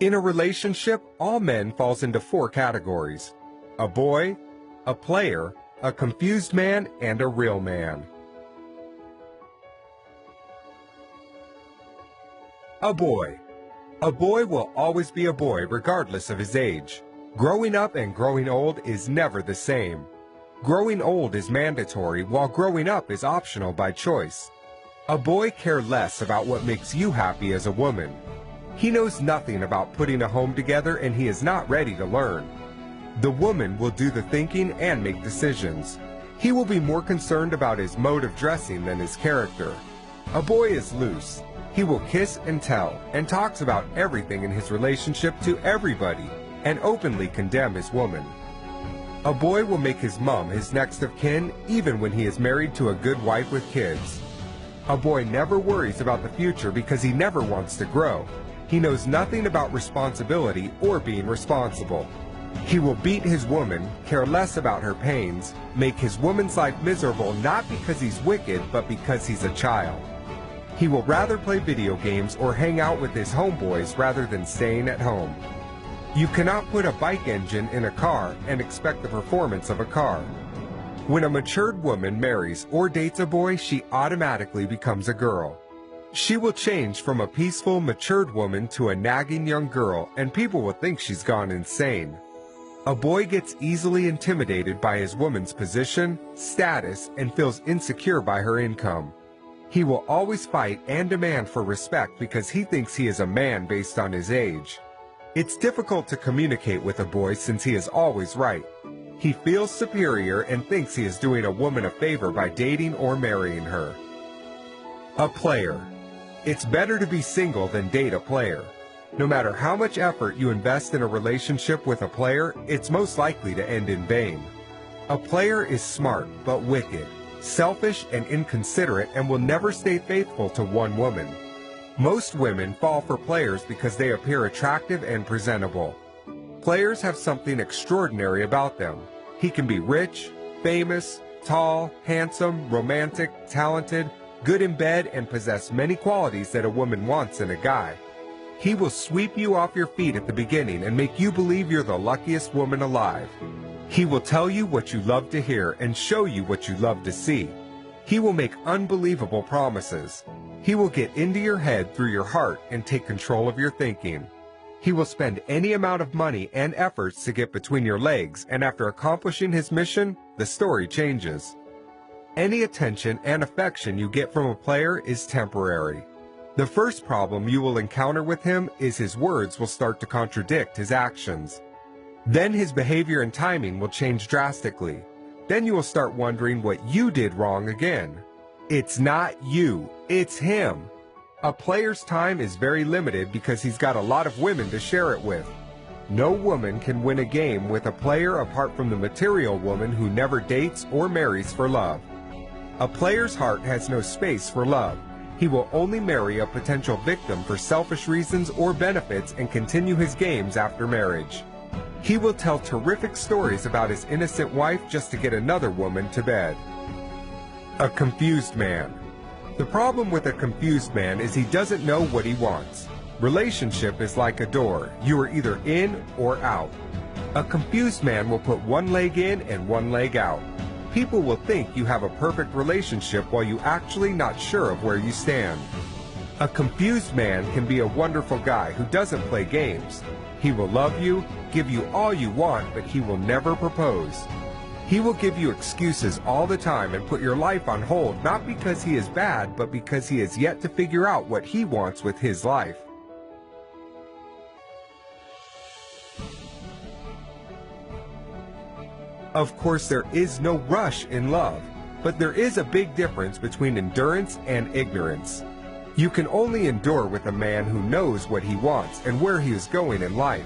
In a relationship, all men falls into four categories: a boy, a player, a confused man, and a real man. A boy. A boy will always be a boy regardless of his age. Growing up and growing old is never the same. Growing old is mandatory, while growing up is optional by choice. A boy cares less about what makes you happy as a woman. He knows nothing about putting a home together, and he is not ready to learn. The woman will do the thinking and make decisions. He will be more concerned about his mode of dressing than his character. A boy is loose. He will kiss and tell, and talks about everything in his relationship to everybody, and openly condemn his woman. A boy will make his mom his next of kin, even when he is married to a good wife with kids. A boy never worries about the future because he never wants to grow. He knows nothing about responsibility or being responsible. He will beat his woman, care less about her pains, make his woman's life miserable not because he's wicked, but because he's a child. He will rather play video games or hang out with his homeboys rather than staying at home. You cannot put a bike engine in a car and expect the performance of a car. When a matured woman marries or dates a boy, she automatically becomes a girl. She will change from a peaceful, matured woman to a nagging young girl, and people will think she's gone insane. A boy gets easily intimidated by his woman's position, status, and feels insecure by her income. He will always fight and demand for respect because he thinks he is a man based on his age. It's difficult to communicate with a boy since he is always right. He feels superior and thinks he is doing a woman a favor by dating or marrying her. A player. It's better to be single than date a player. No matter how much effort you invest in a relationship with a player, it's most likely to end in vain. A player is smart but wicked, selfish and inconsiderate, and will never stay faithful to one woman. Most women fall for players because they appear attractive and presentable. Players have something extraordinary about them. He can be rich, famous, tall, handsome, romantic, talented, good in bed, and possess many qualities that a woman wants in a guy. He will sweep you off your feet at the beginning and make you believe you're the luckiest woman alive. He will tell you what you love to hear and show you what you love to see. He will make unbelievable promises. He will get into your head through your heart and take control of your thinking. He will spend any amount of money and efforts to get between your legs, and after accomplishing his mission, the story changes. Any attention and affection you get from a player is temporary. The first problem you will encounter with him is his words will start to contradict his actions. Then his behavior and timing will change drastically. Then you will start wondering what you did wrong again. It's not you, it's him. A player's time is very limited because he's got a lot of women to share it with. No woman can win a game with a player apart from the material woman who never dates or marries for love. A player's heart has no space for love. He will only marry a potential victim for selfish reasons or benefits and continue his games after marriage. He will tell terrific stories about his innocent wife just to get another woman to bed. A confused man. The problem with a confused man is he doesn't know what he wants. Relationship is like a door. You are either in or out. A confused man will put one leg in and one leg out. People will think you have a perfect relationship while you actually not sure of where you stand. A confused man can be a wonderful guy who doesn't play games. He will love you, give you all you want, but he will never propose. He will give you excuses all the time and put your life on hold, not because he is bad, but because he has yet to figure out what he wants with his life. Of course, there is no rush in love, but there is a big difference between endurance and ignorance. You can only endure with a man who knows what he wants and where he is going in life.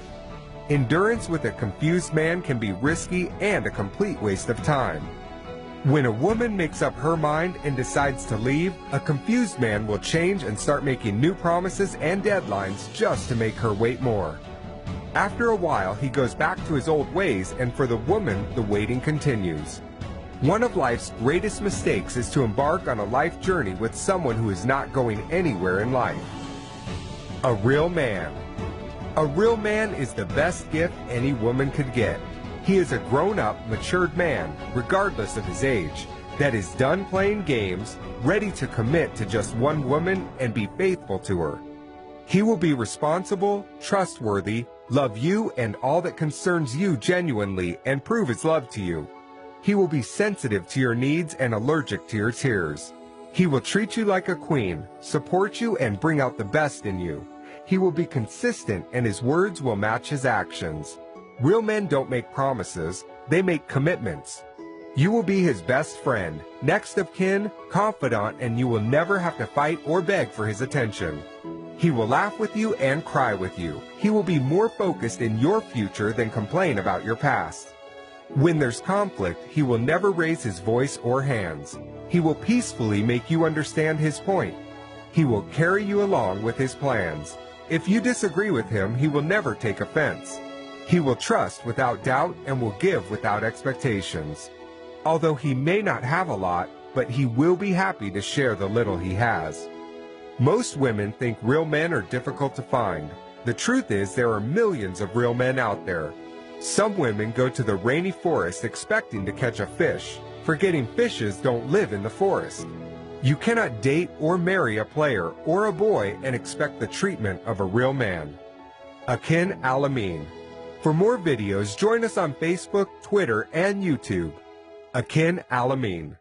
Endurance with a confused man can be risky and a complete waste of time. When a woman makes up her mind and decides to leave, a confused man will change and start making new promises and deadlines just to make her wait more. After a while, he goes back to his old ways, and for the woman, the waiting continues. One of life's greatest mistakes is to embark on a life journey with someone who is not going anywhere in life. A real man. A real man is the best gift any woman could get. He is a grown-up, matured man, regardless of his age, that is done playing games, ready to commit to just one woman and be faithful to her. He will be responsible, trustworthy, love you and all that concerns you genuinely, and prove his love to you. He will be sensitive to your needs and allergic to your tears. He will treat you like a queen, support you, and bring out the best in you. He will be consistent, and his words will match his actions. Real men don't make promises, they make commitments. You will be his best friend, next of kin, confidant, and you will never have to fight or beg for his attention. He will laugh with you and cry with you. He will be more focused in your future than complain about your past. When there's conflict, he will never raise his voice or hands. He will peacefully make you understand his point. He will carry you along with his plans. If you disagree with him, he will never take offense. He will trust without doubt and will give without expectations. Although he may not have a lot, but he will be happy to share the little he has. Most women think real men are difficult to find. The truth is there are millions of real men out there. Some women go to the rainy forest expecting to catch a fish, forgetting fishes don't live in the forest. You cannot date or marry a player or a boy and expect the treatment of a real man. Akin Al-Amin. For more videos, join us on Facebook, Twitter, and YouTube. Akin Al-Amin.